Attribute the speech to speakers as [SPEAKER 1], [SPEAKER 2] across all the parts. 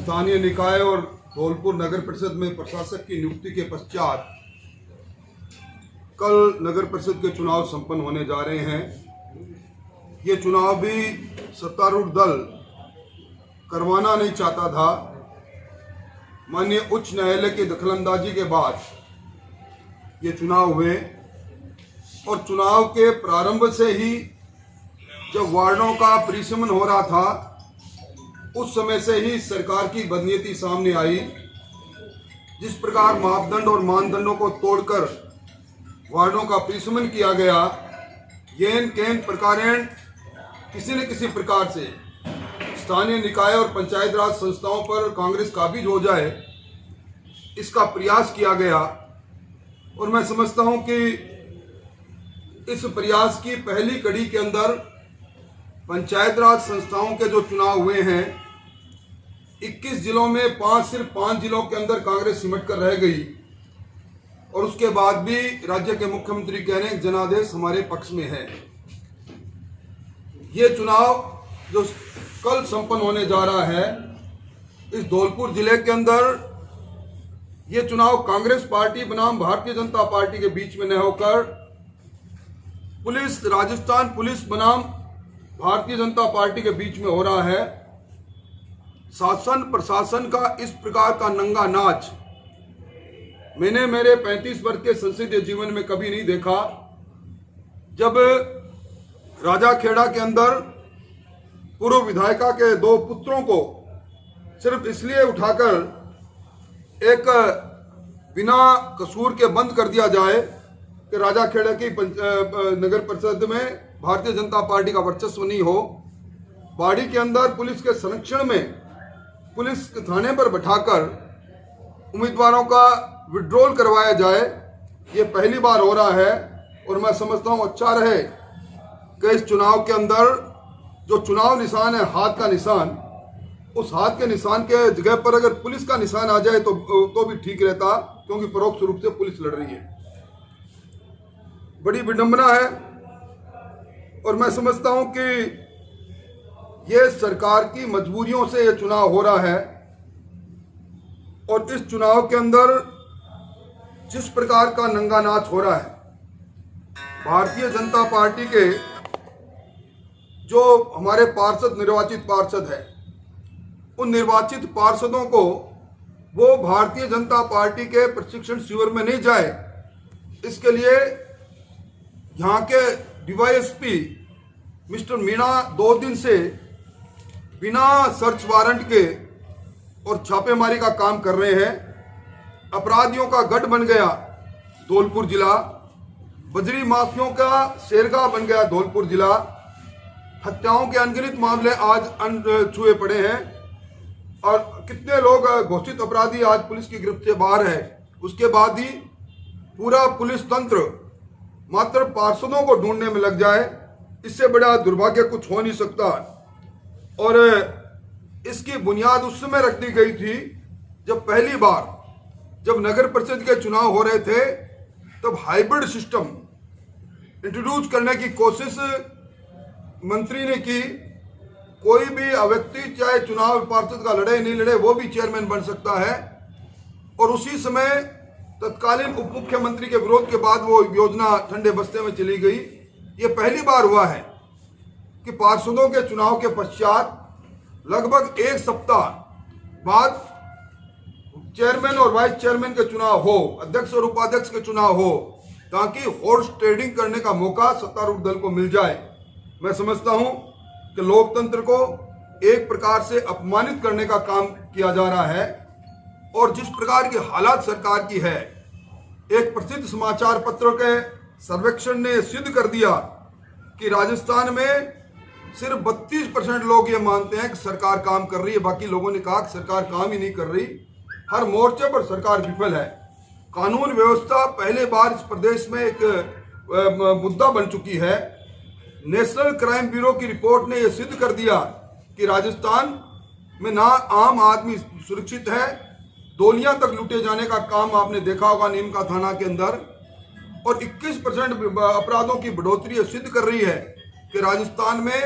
[SPEAKER 1] स्थानीय निकाय और धौलपुर नगर परिषद में प्रशासक की नियुक्ति के पश्चात कल नगर परिषद के चुनाव संपन्न होने जा रहे हैं। ये चुनाव भी सत्तारूढ़ दल करवाना नहीं चाहता था। माननीय उच्च न्यायालय की दखलंदाजी के बाद ये चुनाव हुए और चुनाव के प्रारंभ से ही जब वार्डों का परिसीमन हो रहा था उस समय से ही सरकार की बदनीयती सामने आई। जिस प्रकार मापदंड और मानदंडों को तोड़कर वार्डों का परिसीमन किया गया, येन केन प्रकारेण किसी न किसी प्रकार से स्थानीय निकाय और पंचायत राज संस्थाओं पर कांग्रेस काबिज हो जाए, इसका प्रयास किया गया। और मैं समझता हूं कि इस प्रयास की पहली कड़ी के अंदर पंचायत राज संस्थाओं के जो चुनाव हुए हैं, 21 जिलों में सिर्फ 5 जिलों के अंदर कांग्रेस सिमट कर रह गई और उसके बाद भी राज्य के मुख्यमंत्री कह रहे हैं जनादेश हमारे पक्ष में है। ये चुनाव जो कल संपन्न होने जा रहा है, इस धौलपुर जिले के अंदर ये चुनाव कांग्रेस पार्टी बनाम भारतीय जनता पार्टी के बीच में न होकर राजस्थान पुलिस बनाम भारतीय जनता पार्टी के बीच में हो रहा है। शासन प्रशासन का इस प्रकार का नंगा नाच मैंने मेरे 35 वर्ष के संसदीय जीवन में कभी नहीं देखा। जब राजाखेड़ा के अंदर पूर्व विधायिका के 2 पुत्रों को सिर्फ इसलिए उठाकर एक बिना कसूर के बंद कर दिया जाए कि राजाखेड़ा की नगर परिषद में भारतीय जनता पार्टी का वर्चस्व नहीं हो, बाड़ी के अंदर पुलिस के संरक्षण में पुलिस थाने पर बैठाकर उम्मीदवारों का विड्रॉल करवाया जाए, ये पहली बार हो रहा है। और मैं समझता हूं अच्छा रहे कि इस चुनाव के अंदर जो चुनाव निशान है, हाथ का निशान, उस हाथ के निशान के जगह पर अगर पुलिस का निशान आ जाए तो भी ठीक रहता, क्योंकि परोक्ष रूप से पुलिस लड़ रही है। बड़ी विडंबना है और मैं समझता हूं कि ये सरकार की मजबूरियों से ये चुनाव हो रहा है। और इस चुनाव के अंदर जिस प्रकार का नंगा नाच हो रहा है, भारतीय जनता पार्टी के जो हमारे पार्षद निर्वाचित पार्षद है, उन निर्वाचित पार्षदों को वो भारतीय जनता पार्टी के प्रशिक्षण शिविर में नहीं जाए, इसके लिए यहाँ के डीवाईएसपी मिस्टर मीणा 2 दिन से बिना सर्च वारंट के और छापेमारी का काम कर रहे हैं। अपराधियों का गढ़ बन गया धौलपुर जिला, बजरी माफियों का शेरगाह बन गया धौलपुर जिला। हत्याओं के अनगिनत मामले आज छुए पड़े हैं और कितने लोग घोषित अपराधी आज पुलिस की गिरफ्त से बाहर है। उसके बाद ही पूरा पुलिस तंत्र मात्र पार्षदों को ढूंढने में लग जाए, इससे बड़ा दुर्भाग्य कुछ हो नहीं सकता। और इसकी बुनियाद उस समय रख दी गई थी जब पहली बार जब नगर परिषद के चुनाव हो रहे थे, तब हाइब्रिड सिस्टम इंट्रोड्यूस करने की कोशिश मंत्री ने की। कोई भी व्यक्ति चाहे चुनाव पार्षद का लड़े नहीं लड़े, वो भी चेयरमैन बन सकता है। और उसी समय तत्कालीन उप मुख्यमंत्री के विरोध के बाद वो योजना ठंडे बस्ते में चली गई। ये पहली बार हुआ है कि पार्षदों के चुनाव के पश्चात लगभग 1 सप्ताह बाद चेयरमैन और वाइस चेयरमैन के चुनाव हो, अध्यक्ष और उपाध्यक्ष के चुनाव हो, ताकि हॉर्स ट्रेडिंग करने का मौका सत्तारूढ़ दल को मिल जाए। मैं समझता हूं कि लोकतंत्र को एक प्रकार से अपमानित करने का काम किया जा रहा है। और जिस प्रकार की हालात सरकार की है, एक प्रसिद्ध समाचार पत्र के सर्वेक्षण ने सिद्ध कर दिया कि राजस्थान में सिर्फ 32% लोग ये मानते हैं कि सरकार काम कर रही है। बाकी लोगों ने कहा कि सरकार काम ही नहीं कर रही, हर मोर्चे पर सरकार विफल है। कानून व्यवस्था पहले बार इस प्रदेश में एक मुद्दा बन चुकी है। नेशनल क्राइम ब्यूरो की रिपोर्ट ने यह सिद्ध कर दिया कि राजस्थान में ना आम आदमी सुरक्षित है, डोलियां तक लूटे जाने का काम आपने देखा होगा नीमका थाना के अंदर। और 21% अपराधों की बढ़ोतरी सिद्ध कर रही है कि राजस्थान में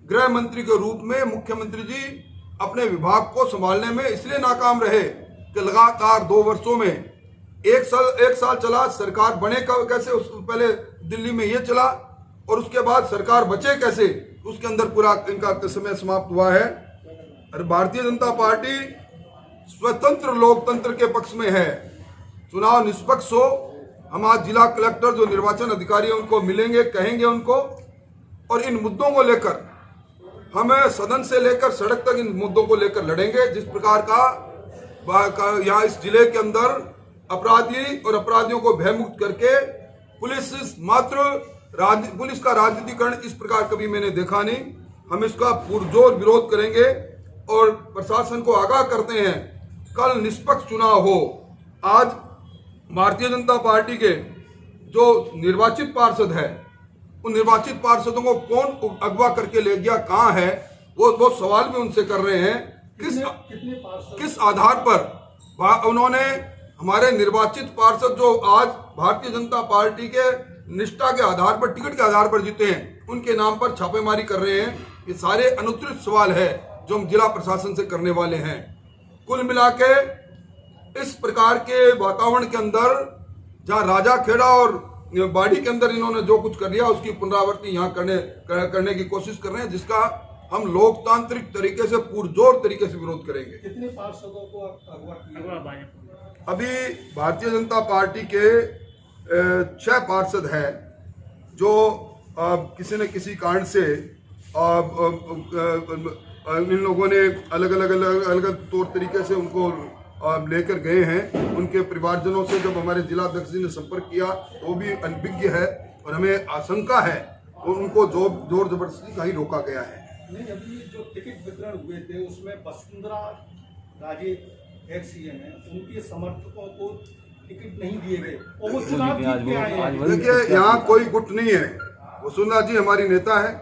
[SPEAKER 1] गृह मंत्री के रूप में मुख्यमंत्री जी अपने विभाग को संभालने में इसलिए नाकाम रहे कि लगातार 2 वर्षों में एक साल चला, सरकार बने कैसे, उस पहले दिल्ली में ये चला और उसके बाद सरकार बचे कैसे, उसके अंदर पूरा इनका समय समाप्त हुआ है। और भारतीय जनता पार्टी स्वतंत्र लोकतंत्र के पक्ष में है। चुनाव निष्पक्ष हो। हम आज जिला कलेक्टर जो निर्वाचन अधिकारी है उनको मिलेंगे, कहेंगे उनको, और इन मुद्दों को लेकर हमें सदन से लेकर सड़क तक इन मुद्दों को लेकर लड़ेंगे। जिस प्रकार का यहाँ इस जिले के अंदर अपराधी और अपराधियों को भयमुक्त करके पुलिस का राजनीतिकरण इस प्रकार कभी मैंने देखा नहीं। हम इसका पुरजोर विरोध करेंगे और प्रशासन को आगाह करते हैं कल निष्पक्ष चुनाव हो। आज भारतीय जनता पार्टी के जो निर्वाचित पार्षद है, उन निर्वाचित पार्षदों को कौन अगवा करके ले गया, कहाँ है, वो सवाल भी उनसे कर रहे हैं। किस आधार पर उन्होंने हमारे निर्वाचित पार्षद जो आज भारतीय जनता पार्टी के निष्ठा के आधार पर, टिकट के आधार पर जीते हैं, उनके नाम पर छापेमारी कर रहे हैं। ये सारे अनुत्तरित सवाल है जो हम जिला प्रशासन से करने वाले हैं। कुल मिला के इस प्रकार के वातावरण के अंदर जहां राजा खेड़ा और बाड़ी के अंदर इन्होंने जो कुछ कर लिया उसकी पुनरावृत्ति यहाँ करने की कोशिश कर रहे हैं, जिसका हम लोकतांत्रिक तरीके से पुरजोर तरीके से विरोध करेंगे।
[SPEAKER 2] कितने पार्षदों को अगवा किया?
[SPEAKER 1] अभी भारतीय जनता पार्टी के 6 पार्षद हैं जो किसी न किसी कारण से इन लोगों ने अलग अलग तौर तरीके से उनको लेकर गए हैं। उनके परिवारजनों से जब हमारे जिला अध्यक्ष जी ने संपर्क किया तो भी अनभिज्ञ है और हमें आशंका है और उनको जोर जबरदस्ती का ही रोका गया है।
[SPEAKER 2] नहीं, अभी जो टिकट वितरण हुए थे उसमें वसुंधरा राजे एक्स सीएम है, उनके समर्थकों को टिकट नहीं दिए गए और वो चुनाव जीत के आए हैं।
[SPEAKER 1] देखिए, यहाँ कोई गुट नहीं है। वसुंधरा जी हमारी नेता है,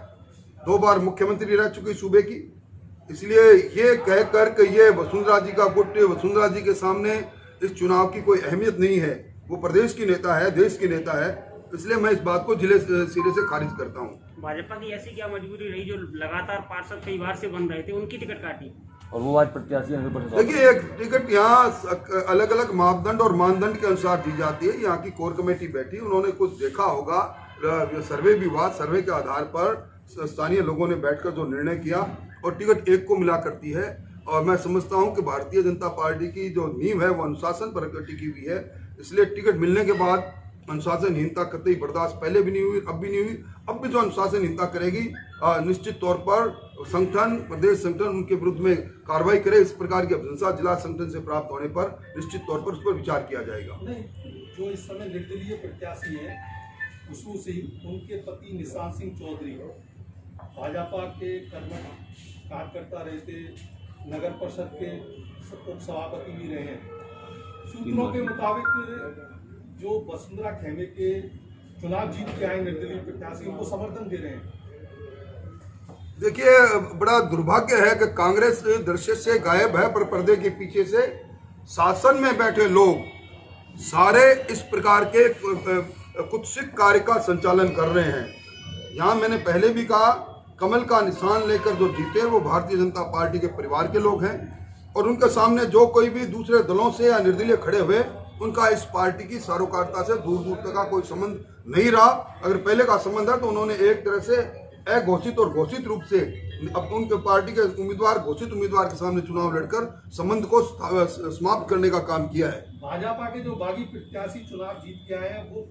[SPEAKER 1] 2 बार मुख्यमंत्री रह चुकी सूबे की, इसलिए ये कहकर कि ये वसुंधरा जी का गुट, वसुंधरा जी के सामने इस चुनाव की कोई अहमियत नहीं है। वो प्रदेश की नेता है, देश की नेता है, इसलिए मैं इस बात को जिले सिरे से खारिज करता हूँ।
[SPEAKER 3] भाजपा की ऐसी क्या मजबूरी रही जो लगातार पार्षद कई बार से बन रहे थे, उनकी टिकट काटी
[SPEAKER 4] और वो आज प्रत्याशी?
[SPEAKER 1] देखिए, एक टिकट यहाँ अलग अलग मापदंड और मानदंड के अनुसार दी जाती है। यहाँ की कोर कमेटी बैठी, उन्होंने कुछ देखा होगा, सर्वे भी हुआ, सर्वे के आधार पर स्थानीय लोगों ने बैठकर जो निर्णय किया और टिकट एक को मिला करती है। और मैं समझता हूं कि भारतीय जनता पार्टी की जो नींव है वो अनुशासन पर टिकी हुई है, इसलिए टिकट मिलने के बाद अनुशासनहीनता कतई बर्दाश्त पहले भी नहीं हुई, अब भी नहीं हुई। अब भी जो अनुशासनहीनता करेगी निश्चित तौर पर संगठन, प्रदेश संगठन उनके विरुद्ध में कार्रवाई करे। इस प्रकार की अभिशंसा जिला संगठन से प्राप्त होने पर निश्चित तौर पर उस पर विचार किया जाएगा।
[SPEAKER 2] नहीं, जो इस समय निर्दलीय प्रत्याशी है उसमें से उनके पति निशान सिंह चौधरी भाजपा के कार्यकर्ता रहते, नगर परिषद के उप सभापति भी रहे हैं। सूत्रों के मुताबिक जो वसुंधरा खेमे के चुनाव जीत के आए निर्दलीय प्रत्याशी उनको समर्थन दे रहे हैं।
[SPEAKER 1] देखिए, बड़ा दुर्भाग्य है कि कांग्रेस दृश्य से गायब है, पर पर्दे के पीछे से शासन में बैठे लोग सारे इस प्रकार के कुत्सित कार्य का संचालन कर रहे हैं। यहाँ मैंने पहले भी कहा, कमल का निशान लेकर जो जीते वो भारतीय जनता पार्टी के परिवार के लोग हैं और उनके सामने जो कोई भी दूसरे दलों से या निर्दलीय खड़े हुए, उनका इस पार्टी की सारोकारता से दूर दूर तक का कोई संबंध नहीं रहा। अगर पहले का संबंध है तो उन्होंने एक तरह से अघोषित और घोषित रूप से अब उनके पार्टी के उम्मीदवार, घोषित उम्मीदवार के सामने चुनाव लड़कर संबंध को समाप्त करने का काम किया है।
[SPEAKER 2] भाजपा के जो बागी प्रत्याशी चुनाव जीत के आए हैं वो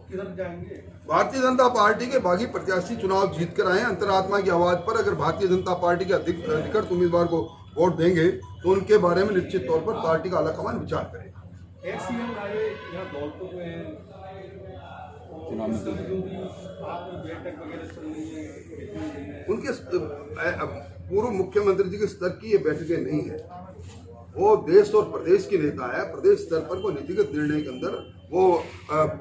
[SPEAKER 2] किधर जाएंगे?
[SPEAKER 1] भारतीय जनता पार्टी के बागी प्रत्याशी चुनाव जीत कर आए, अंतरात्मा की आवाज पर अगर भारतीय जनता पार्टी के अधिकृत उम्मीदवार को वोट देंगे तो उनके बारे में निश्चित तौर पर पार्टी का आलाकमान विचार करेगा।
[SPEAKER 2] एक्स-सीएम आए यहाँ दौलतपुर में बैठक वगैरह चल रही है,
[SPEAKER 1] उनके पूर्व मुख्यमंत्री जी के स्तर की ये बैठकें नहीं है। वो देश और प्रदेश की नेता है, प्रदेश स्तर पर वो नीतिगत निर्णय के अंदर वो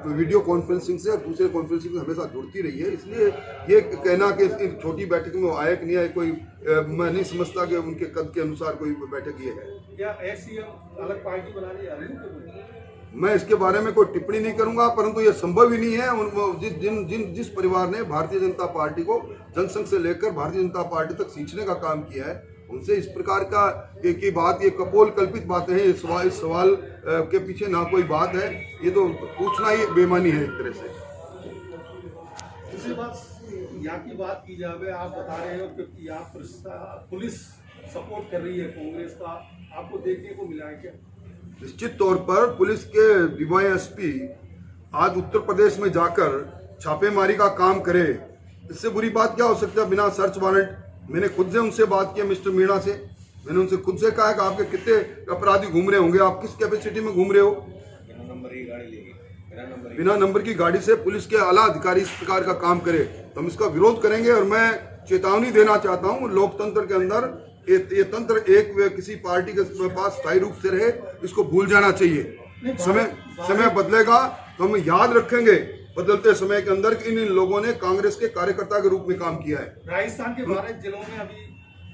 [SPEAKER 1] वीडियो कॉन्फ्रेंसिंग से और दूसरे कॉन्फ्रेंसिंग से हमेशा जुड़ती रही है। इसलिए ये कहना कि इस छोटी बैठक में वो आए कि नहीं आए, कोई मैं नहीं समझता कि उनके कद के अनुसार कोई बैठक ये है।
[SPEAKER 2] क्या एक्स-सीएम अलग पार्टी बना ली?
[SPEAKER 1] मैं इसके बारे में कोई टिप्पणी नहीं करूंगा, परंतु ये संभव ही नहीं है। जिस परिवार ने भारतीय जनता पार्टी को जनसंघ से लेकर भारतीय जनता पार्टी तक खींचने का काम किया है, उनसे इस प्रकार की बात, ये कपोल कल्पित बातें हैं। इस सवाल के पीछे ना कोई बात है, ये तो पूछना ही बेईमानी है एक तरह से।
[SPEAKER 2] दूसरी बात, यहाँ की बात की जाए, आप बता रहे हो कि यहाँ पुलिस सपोर्ट कर रही है कांग्रेस का, आपको देखने को मिला है क्या?
[SPEAKER 1] निश्चित तौर पर पुलिस के डीवाईएसपी आज उत्तर प्रदेश में जाकर छापेमारी का काम करे, इससे बुरी बात क्या हो सकता है? बिना सर्च वारंट, मैंने खुद से उनसे बात की, मिस्टर मीणा से मैंने उनसे खुद से कहा कि आपके कितने अपराधी घूम रहे होंगे, आप किस कैपेसिटी में घूम रहे हो? बिना नंबर की गाड़ी से पुलिस के आला अधिकारी इस प्रकार का काम करे तो हम इसका विरोध करेंगे। और मैं चेतावनी देना चाहता हूं, लोकतंत्र के अंदर ये तंत्र किसी पार्टी के पास स्थायी रूप से रहे, इसको भूल जाना चाहिए। समय बदलेगा तो हम याद रखेंगे बदलते समय के अंदर कि इन लोगों ने कांग्रेस के कार्यकर्ता के रूप में काम किया है।
[SPEAKER 2] राजस्थान के 12 जिलों में अभी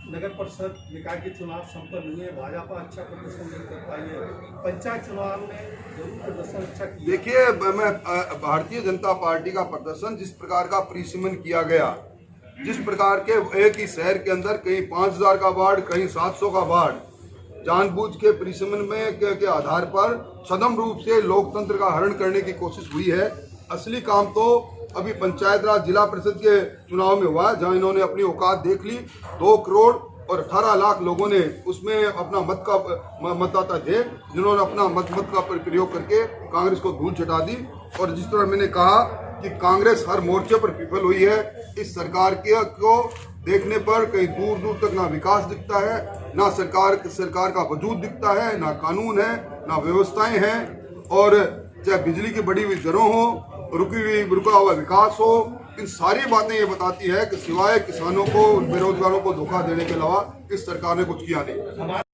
[SPEAKER 2] नगर परिषद निकाय के चुनाव संपन्न हुए, भाजपा अच्छा प्रदर्शन नहीं कर पाई है, पंचायत चुनाव में जरूर प्रदर्शन अच्छा किया।
[SPEAKER 1] देखिए, मैं भारतीय जनता पार्टी का प्रदर्शन जिस प्रकार का परिसीमन किया गया, जिस प्रकार के एक ही शहर के अंदर कहीं 5000 का वार्ड, कहीं 700 का वार्ड, जानबूझ के परिसीमन में के आधार पर सदम रूप से लोकतंत्र का हरण करने की कोशिश हुई है। असली काम तो अभी पंचायत राज जिला परिषद के चुनाव में हुआ, जहां इन्होंने अपनी औकात देख ली। 2 करोड़ और 18 लाख लोगों ने उसमें अपना मतदाता थे, जिन्होंने अपना मत का प्रयोग करके कांग्रेस को धूल चटा दी। और जिस तरह मैंने कहा कि कांग्रेस हर मोर्चे पर विफल हुई है, इस सरकार को देखने पर कहीं दूर दूर तक ना विकास दिखता है, ना सरकार का वजूद दिखता है, ना कानून है, ना व्यवस्थाएं हैं। और चाहे बिजली की बढ़ी हुई दरों हो, रुका हुआ विकास हो, इन सारी बातें ये बताती है कि सिवाय किसानों को, बेरोजगारों को धोखा देने के अलावा इस सरकार ने कुछ किया नहीं।